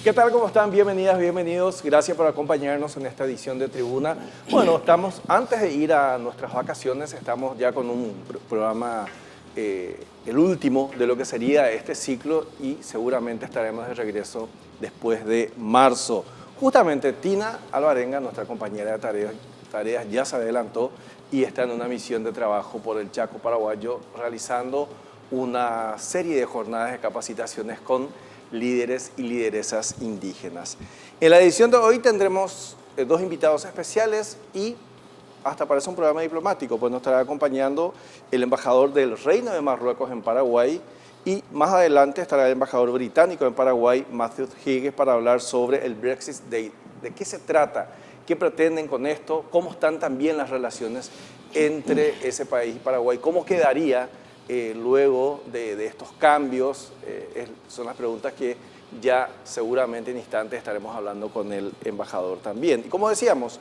¿Qué tal? ¿Cómo están? Bienvenidas, bienvenidos. Gracias por acompañarnos en esta edición de Tribuna. Bueno, estamos, antes de ir a nuestras vacaciones, estamos ya con un programa, el último de lo que sería este ciclo y seguramente estaremos de regreso después de marzo. Justamente Tina Alvarenga, nuestra compañera de tareas, ya se adelantó y está en una misión de trabajo por el Chaco paraguayo realizando una serie de jornadas de capacitaciones con líderes y lideresas indígenas. En la edición de hoy tendremos dos invitados especiales y hasta parece un programa diplomático, pues nos estará acompañando el embajador del Reino de Marruecos en Paraguay y más adelante estará el embajador británico en Paraguay, Matthew Higgs, para hablar sobre el Brexit Day, de qué se trata, qué pretenden con esto, cómo están también las relaciones entre ese país y Paraguay, cómo quedaría luego de estos cambios. Son las preguntas que ya seguramente en instantes estaremos hablando con el embajador también. Y como decíamos,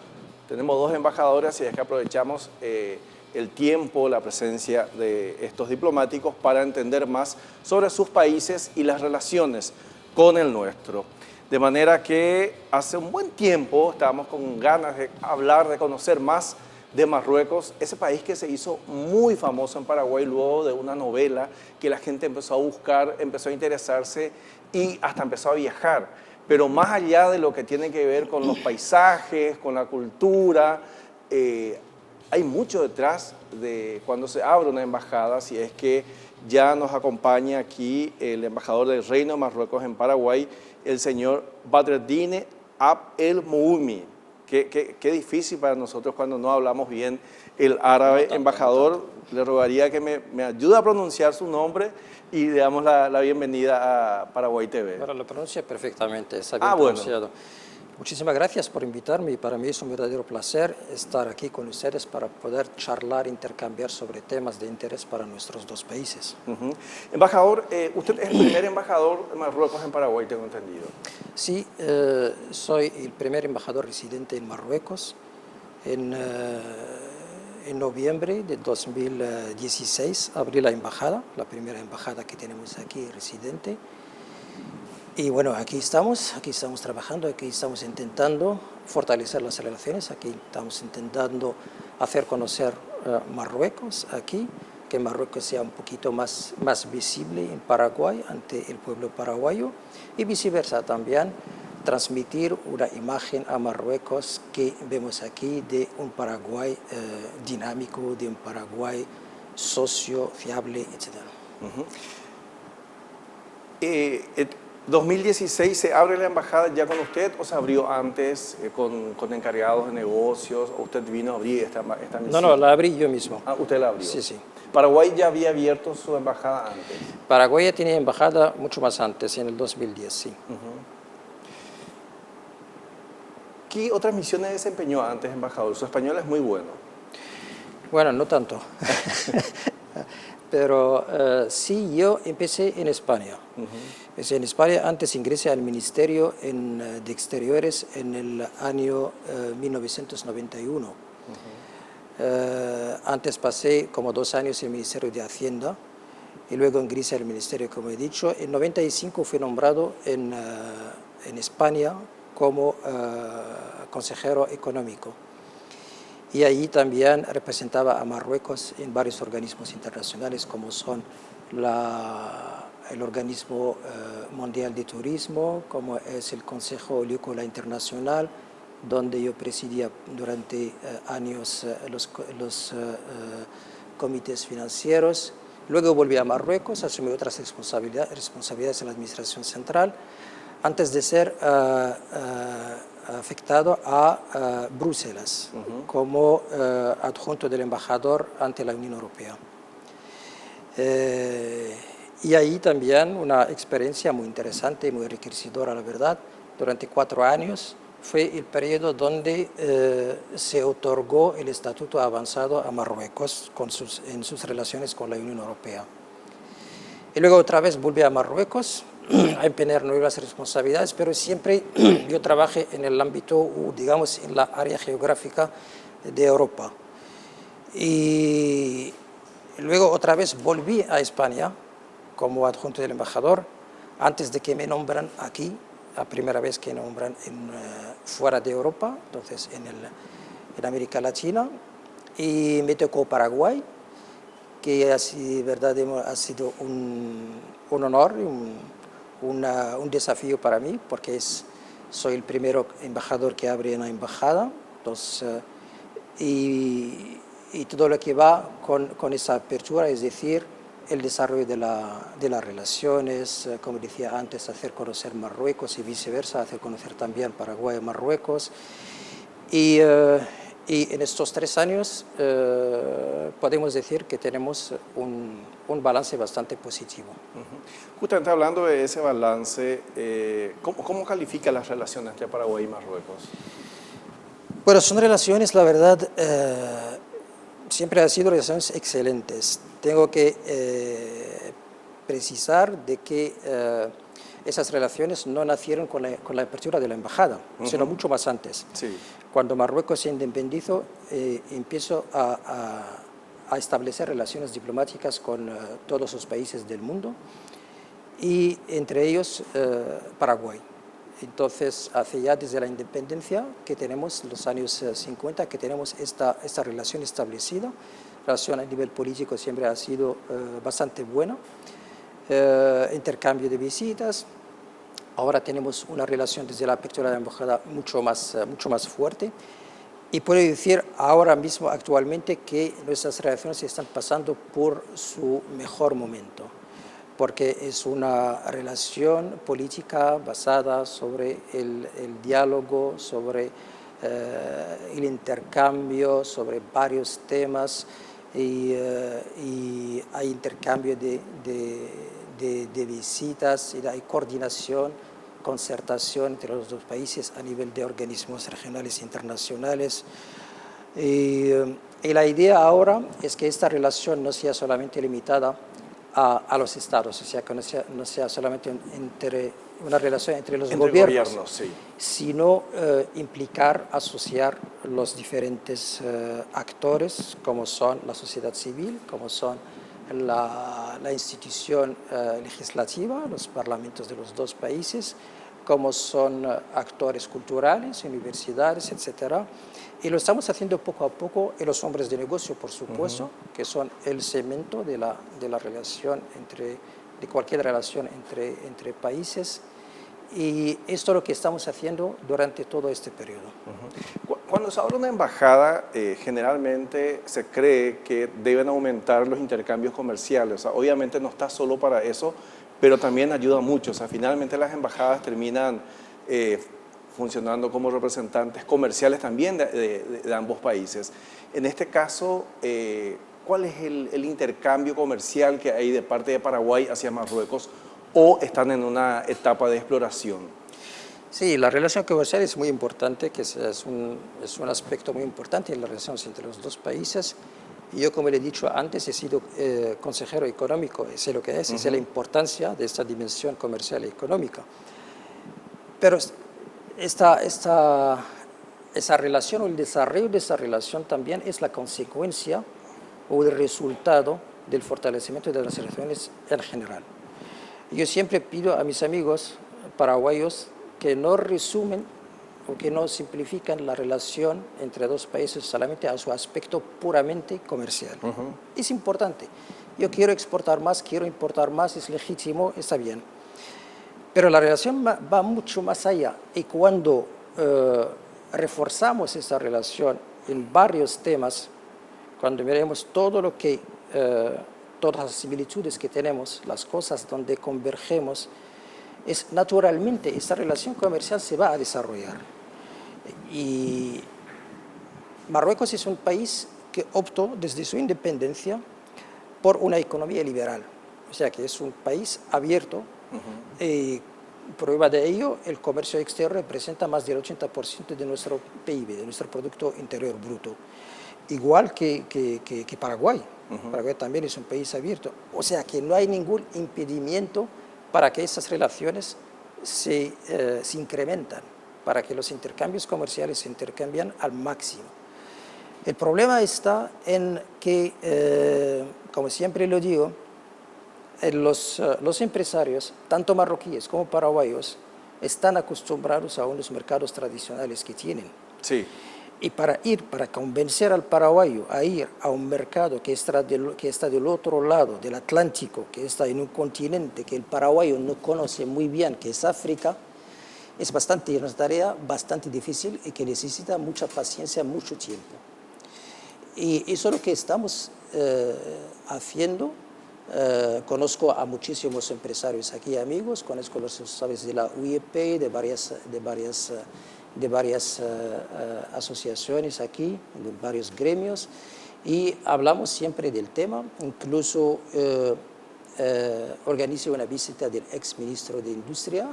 tenemos dos embajadores y es que aprovechamos el tiempo, la presencia de estos diplomáticos para entender más sobre sus países y las relaciones con el nuestro. De manera que hace un buen tiempo estábamos con ganas de hablar, de conocer más de Marruecos, ese país que se hizo muy famoso en Paraguay luego de una novela que la gente empezó a buscar, empezó a interesarse y hasta empezó a viajar. Pero más allá de lo que tiene que ver con los paisajes, con la cultura, hay mucho detrás de cuando se abre una embajada, si es que ya nos acompaña aquí el embajador del Reino de Marruecos en Paraguay, el señor Badreddine Abd El Moumi. Qué difícil para nosotros cuando no hablamos bien el árabe. Embajador, le rogaría que me ayude a pronunciar su nombre y le damos la bienvenida a Paraguay TV. Bueno, lo pronuncia perfectamente, está bien pronunciado. Bueno. Muchísimas gracias por invitarme y para mí es un verdadero placer estar aquí con ustedes para poder charlar, intercambiar sobre temas de interés para nuestros dos países. Embajador, usted es el primer embajador de Marruecos en Paraguay, tengo entendido. Sí, soy el primer embajador residente en Marruecos. En noviembre de 2016 abrí la embajada, la primera embajada que tenemos aquí residente. Y bueno, aquí estamos trabajando, aquí estamos intentando fortalecer las relaciones, aquí estamos intentando hacer conocer Marruecos aquí, que Marruecos sea un poquito más visible en Paraguay ante el pueblo paraguayo y viceversa también, transmitir una imagen a Marruecos que vemos aquí de un Paraguay dinámico, de un Paraguay socio, fiable, etc. 2016 se abre la embajada ya con usted o se abrió antes con encargados de negocios o usted vino a abrir esta misión? No, la abrí yo mismo. Ah, usted la abrió. Sí, sí. ¿Paraguay ya había abierto su embajada antes? Paraguay ya tenía embajada mucho más antes, en el 2010, sí. ¿Qué otras misiones desempeñó antes, embajador? Su español es muy bueno. Bueno, no tanto. Pero sí, yo empecé en España. Empecé en España, antes ingresé al Ministerio de Exteriores en el año 1991. Antes pasé como 2 años en el Ministerio de Hacienda y luego ingresé al Ministerio, como he dicho. En 95 fui nombrado en España como consejero económico. Y allí también representaba a Marruecos en varios organismos internacionales como son el Organismo Mundial de Turismo, como es el Consejo Olícola Internacional, donde yo presidía durante años los comités financieros. Luego volví a Marruecos, asumí otras responsabilidades en la Administración Central, antes de ser afectado a Bruselas como adjunto del embajador ante la Unión Europea. Y ahí también una experiencia muy interesante, muy enriquecedora, la verdad. Durante 4 años fue el periodo donde se otorgó el estatuto avanzado a Marruecos en sus relaciones con la Unión Europea. Y luego otra vez volví a Marruecos a empeñar nuevas responsabilidades, pero siempre yo trabajé en el ámbito, digamos, en la área geográfica de Europa. Y luego otra vez volví a España como adjunto del embajador, antes de que me nombran aquí la primera vez que nombran fuera de Europa, entonces en América Latina. Y me tocó Paraguay, que ha sido un honor y un desafío para mí, porque soy el primer embajador que abre una embajada. Entonces, y todo lo que va con esa apertura, es decir, el desarrollo de las relaciones, como decía antes, hacer conocer Marruecos y viceversa, hacer conocer también Paraguay y Marruecos. Y en estos 3 años podemos decir que tenemos un balance bastante positivo. Justamente hablando de ese balance, ¿cómo califica las relaciones entre Paraguay y Marruecos? Bueno, son relaciones, la verdad, siempre han sido relaciones excelentes. Tengo que precisar de que esas relaciones no nacieron con la apertura de la embajada, sino mucho más antes. Sí. Cuando Marruecos se independizó, empezó a establecer relaciones diplomáticas con todos los países del mundo, y entre ellos Paraguay. Entonces, hace ya desde la independencia que tenemos, los años 50, que tenemos esta relación establecida. La relación a nivel político siempre ha sido bastante buena. Intercambio de visitas. Ahora tenemos una relación desde la apertura de la embajada mucho más fuerte. Y puedo decir ahora mismo, actualmente, que nuestras relaciones están pasando por su mejor momento, porque es una relación política basada sobre el diálogo, sobre el intercambio, sobre varios temas, y hay intercambio de visitas, y hay coordinación, concertación entre los dos países a nivel de organismos regionales e internacionales. Y la idea ahora es que esta relación no sea solamente limitada a los estados, o sea, que no sea solamente una relación entre los gobiernos, sí, sino implicar, asociar los diferentes actores, como son la sociedad civil, como son la institución legislativa, los parlamentos de los dos países, como son actores culturales, universidades, etc. Y lo estamos haciendo poco a poco, y los hombres de negocio, por supuesto, que son el cemento de la relación de cualquier relación entre países. Y esto es lo que estamos haciendo durante todo este periodo. Cuando se abre una embajada, generalmente se cree que deben aumentar los intercambios comerciales. O sea, obviamente no está solo para eso, pero también ayuda mucho. O sea, finalmente las embajadas terminan funcionando como representantes comerciales también de ambos países. En este caso, ¿cuál es el intercambio comercial que hay de parte de Paraguay hacia Marruecos, o están en una etapa de exploración? Sí, la relación comercial es muy importante, que es un aspecto muy importante en las relaciones entre los dos países. Y yo, como le he dicho antes, he sido consejero económico, y sé lo que es, y sé la importancia de esta dimensión comercial y económica. Pero esa relación, o el desarrollo de esa relación, también es la consecuencia o el resultado del fortalecimiento de las relaciones en general. Yo siempre pido a mis amigos paraguayos que no resumen o que no simplifican la relación entre dos países solamente a su aspecto puramente comercial. Es importante. Yo quiero exportar más, quiero importar más, es legítimo, está bien. Pero la relación va mucho más allá. Y cuando reforzamos esa relación en varios temas, cuando miremos todo lo que todas las similitudes que tenemos, las cosas donde convergemos, naturalmente esta relación comercial se va a desarrollar. Y Marruecos es un país que optó desde su independencia por una economía liberal, o sea que es un país abierto. Y prueba de ello, el comercio exterior representa más del 80% de nuestro PIB, de nuestro Producto Interior Bruto. Igual que Paraguay. Paraguay también es un país abierto. O sea que no hay ningún impedimento para que esas relaciones se incrementan, para que los intercambios comerciales se intercambian al máximo. El problema está en que, como siempre lo digo, los empresarios, tanto marroquíes como paraguayos, están acostumbrados a unos mercados tradicionales que tienen. Sí. Y para convencer al paraguayo a ir a un mercado que está del otro lado del Atlántico, que está en un continente que el paraguayo no conoce muy bien, que es África, es una tarea bastante difícil y que necesita mucha paciencia, mucho tiempo. Y eso es lo que estamos haciendo. Conozco a muchísimos empresarios aquí, amigos, conozco los responsables de la UIP, de varias asociaciones aquí, de varios gremios, y hablamos siempre del tema. Incluso organicé una visita del exministro de Industria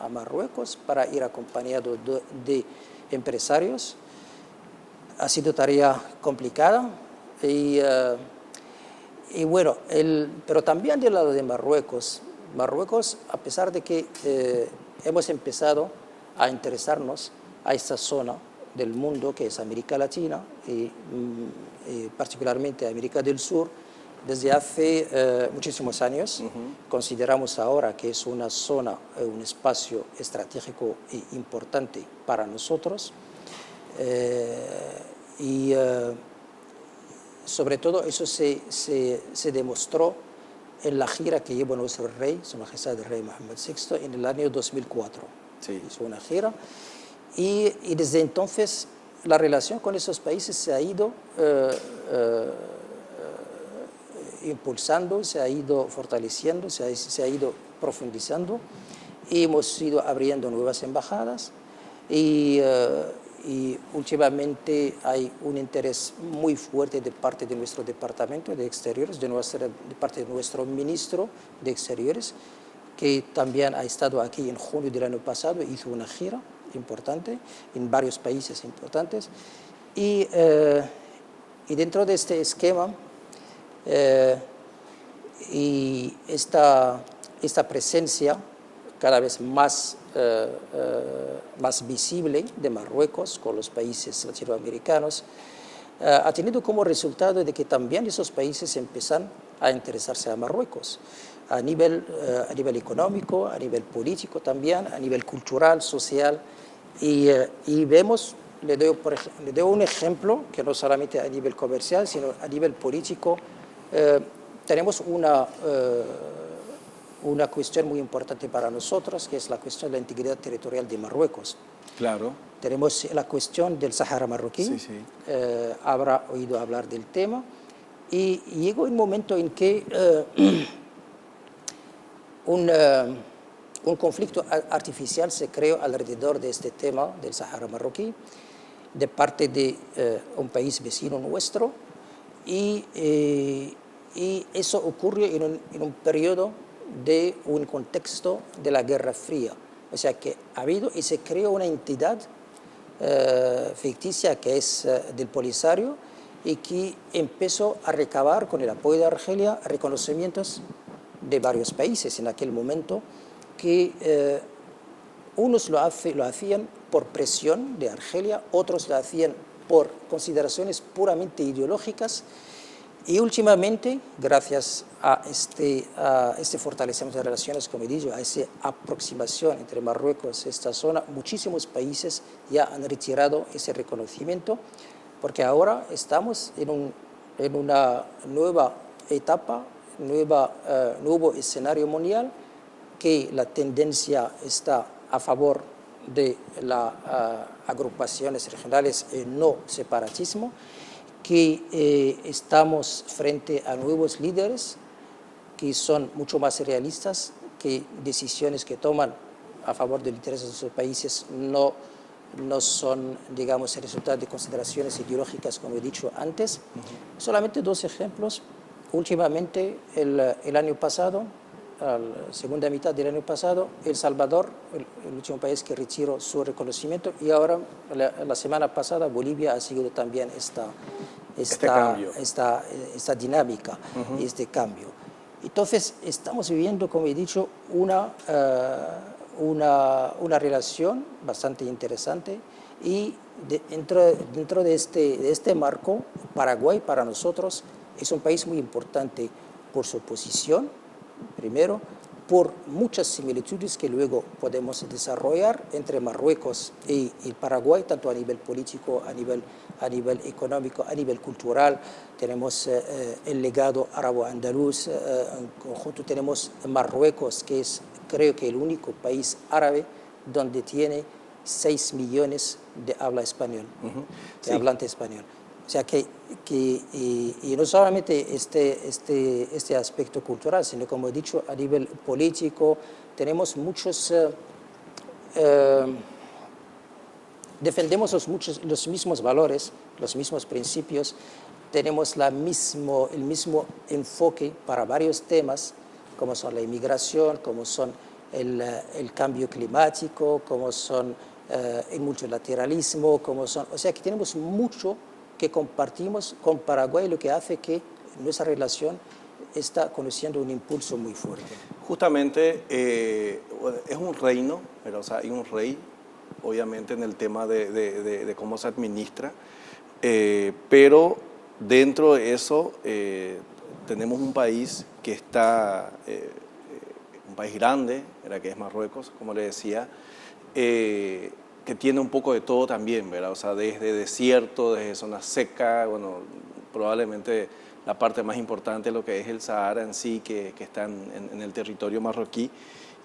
a Marruecos para ir acompañado de empresarios. Ha sido tarea complicada y bueno, pero también del lado de Marruecos, a pesar de que hemos empezado a interesarnos a esta zona del mundo que es América Latina y particularmente América del Sur, desde hace muchísimos años. Consideramos ahora que es una zona, un espacio estratégico e importante para nosotros. Sobre todo eso se demostró en la gira que llevó nuestro rey, Su Majestad el Rey Mohammed VI, en el año 2004. Sí. Hizo una gira y desde entonces la relación con esos países se ha ido impulsando, se ha ido fortaleciendo, se ha ido profundizando y hemos ido abriendo nuevas embajadas y últimamente hay un interés muy fuerte de parte de nuestro Departamento de Exteriores, de parte de nuestro Ministro de Exteriores, que también ha estado aquí en junio del año pasado, hizo una gira importante en varios países importantes. Y dentro de este esquema y esta presencia cada vez más visible de Marruecos con los países latinoamericanos, ha tenido como resultado de que también esos países empiezan a interesarse a Marruecos, a nivel económico, a nivel político también, a nivel cultural, social, y vemos, le doy un ejemplo, que no solamente a nivel comercial, sino a nivel político. Tenemos una cuestión muy importante para nosotros, que es la cuestión de la integridad territorial de Marruecos. Claro. Tenemos la cuestión del Sahara marroquí. Sí, sí. Habrá oído hablar del tema. Y llegó un momento en que un conflicto artificial se creó alrededor de este tema del Sahara marroquí, de parte de un país vecino nuestro. Y eso ocurrió en un periodo de un contexto de la Guerra Fría. O sea que ha habido y se creó una entidad ficticia que es del Polisario y que empezó a recabar con el apoyo de Argelia reconocimientos de varios países en aquel momento, que unos lo hacían por presión de Argelia, otros lo hacían por consideraciones puramente ideológicas. Y últimamente, gracias a este fortalecimiento de relaciones, como he dicho, a esa aproximación entre Marruecos y esta zona, muchísimos países ya han retirado ese reconocimiento, porque ahora estamos en una nueva etapa, nuevo escenario mundial, que la tendencia está a favor de las agrupaciones regionales y no separatismo, que estamos frente a nuevos líderes que son mucho más realistas, que decisiones que toman a favor del interés de sus países no son, digamos, el resultado de consideraciones ideológicas, como he dicho antes. Solamente dos ejemplos. Últimamente, el año pasado, a la segunda mitad del año pasado, El Salvador, el último país que retiró su reconocimiento, y ahora, la semana pasada, Bolivia ha seguido también esta dinámica, este cambio. Entonces, estamos viviendo, como he dicho, una relación bastante interesante, y dentro de este marco, Paraguay para nosotros es un país muy importante por su posición, primero, por muchas similitudes que luego podemos desarrollar entre Marruecos y el Paraguay, tanto a nivel político, a nivel económico, a nivel cultural. Tenemos el legado árabe-andaluz, en conjunto tenemos Marruecos, que es creo que el único país árabe donde tiene 6 millones de habla español, de hablante español. O sea y no solamente este aspecto cultural, sino como he dicho, a nivel político, tenemos muchos, defendemos los mismos valores, los mismos principios, tenemos el mismo enfoque para varios temas, como son la inmigración, como son el cambio climático, como son el multilateralismo, o sea que tenemos mucho que compartimos con Paraguay, lo que hace que nuestra relación está conociendo un impulso muy fuerte. Justamente es un reino, pero, o sea, hay un rey, obviamente, en el tema de cómo se administra, pero dentro de eso tenemos un país que está, un país grande, que es Marruecos, como le decía, que tiene un poco de todo también, ¿verdad? O sea, desde desierto, desde zona seca, bueno, probablemente la parte más importante de lo que es el Sahara en sí, que está en el territorio marroquí,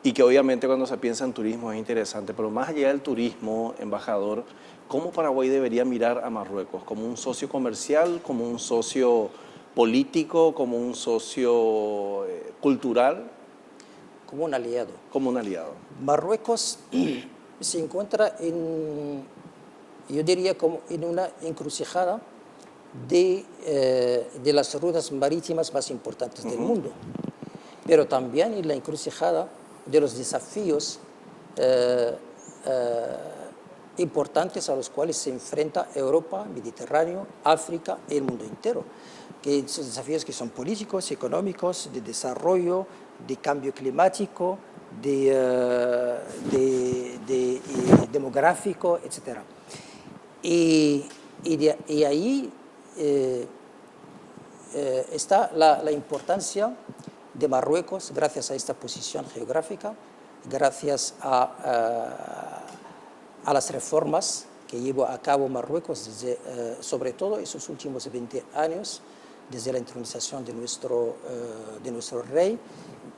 y que obviamente cuando se piensa en turismo es interesante, pero más allá del turismo, embajador, ¿cómo Paraguay debería mirar a Marruecos? ¿Como un socio comercial, como un socio político, como un socio cultural? Como un aliado. Como un aliado. Marruecos se encuentra yo diría, como en una encrucijada de las rutas marítimas más importantes del mundo, pero también en la encrucijada de los desafíos importantes a los cuales se enfrenta Europa, Mediterráneo, África y el mundo entero. Que esos desafíos que son políticos, económicos, de desarrollo, de cambio climático, demográfico, etc. Y ahí está la importancia de Marruecos, gracias a esta posición geográfica, gracias a las reformas que llevó a cabo Marruecos, sobre todo esos últimos 20 años, desde la intronización de nuestro rey,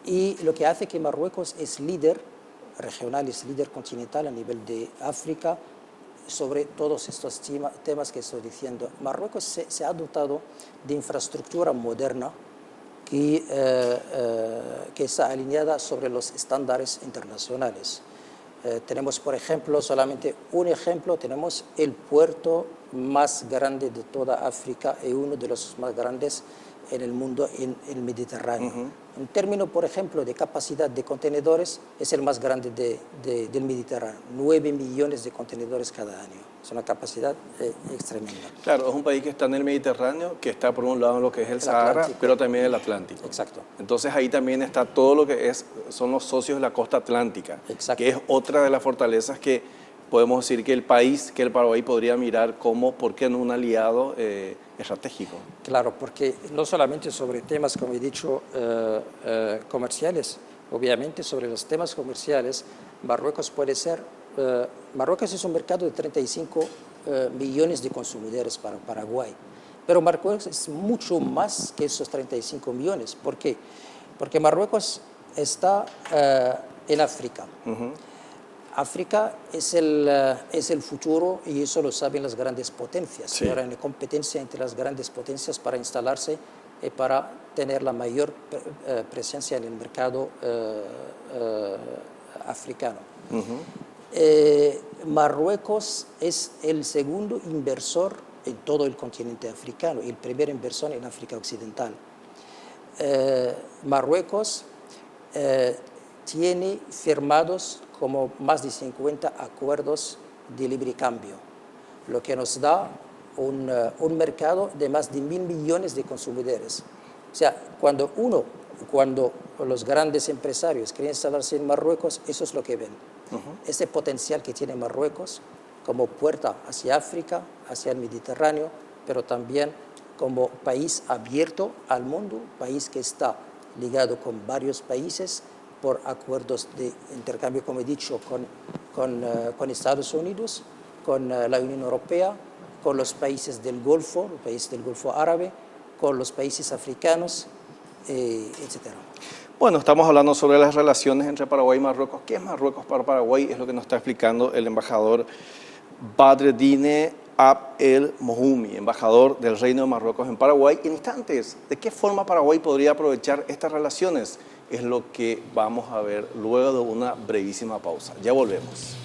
y lo que hace que Marruecos es líder regional, es líder continental a nivel de África, sobre todos estos temas que estoy diciendo. Marruecos se ha dotado de infraestructura moderna que está alineada sobre los estándares internacionales. Tenemos, por ejemplo, solamente un ejemplo, tenemos el puerto más grande de toda África y uno de los más grandes en el mundo, en el Mediterráneo. En términos, por ejemplo, de capacidad de contenedores, es el más grande del Mediterráneo. 9 millones de contenedores cada año. Es una capacidad tremenda. Claro, es un país que está en el Mediterráneo, que está por un lado en lo que es el Sahara, pero también el Atlántico. Exacto. Entonces ahí también está todo lo que son los socios de la costa atlántica, Exacto. Que es otra de las fortalezas que podemos decir que el Paraguay podría mirar como, ¿por qué no un aliado estratégico? Claro, porque no solamente sobre temas, como he dicho, comerciales, obviamente sobre los temas comerciales, Marruecos puede ser, Marruecos es un mercado de 35 millones de consumidores para Paraguay, pero Marruecos es mucho más que esos 35 millones. ¿Por qué? Porque Marruecos está en África. África es el futuro, y eso lo saben las grandes potencias. Sí. Ahora hay una competencia entre las grandes potencias para instalarse y para tener la mayor presencia en el mercado africano. Marruecos es el segundo inversor en todo el continente africano y el primer inversor en África Occidental. Marruecos tiene firmados como más de 50 acuerdos de libre cambio, lo que nos da un mercado de más de 1.000 millones de consumidores. O sea, cuando los grandes empresarios quieren instalarse en Marruecos, eso es lo que ven. Ese potencial que tiene Marruecos como puerta hacia África, hacia el Mediterráneo, pero también como país abierto al mundo, país que está ligado con varios países, por acuerdos de intercambio, como he dicho, con Estados Unidos, con la Unión Europea, con los países del Golfo, los países del Golfo Árabe, con los países africanos, etc. Bueno, estamos hablando sobre las relaciones entre Paraguay y Marruecos. ¿Qué es Marruecos para Paraguay? Es lo que nos está explicando el embajador Badreddine Abd El Mohumi, embajador del Reino de Marruecos en Paraguay. En instantes, ¿de qué forma Paraguay podría aprovechar estas relaciones? Es lo que vamos a ver luego de una brevísima pausa. Ya volvemos.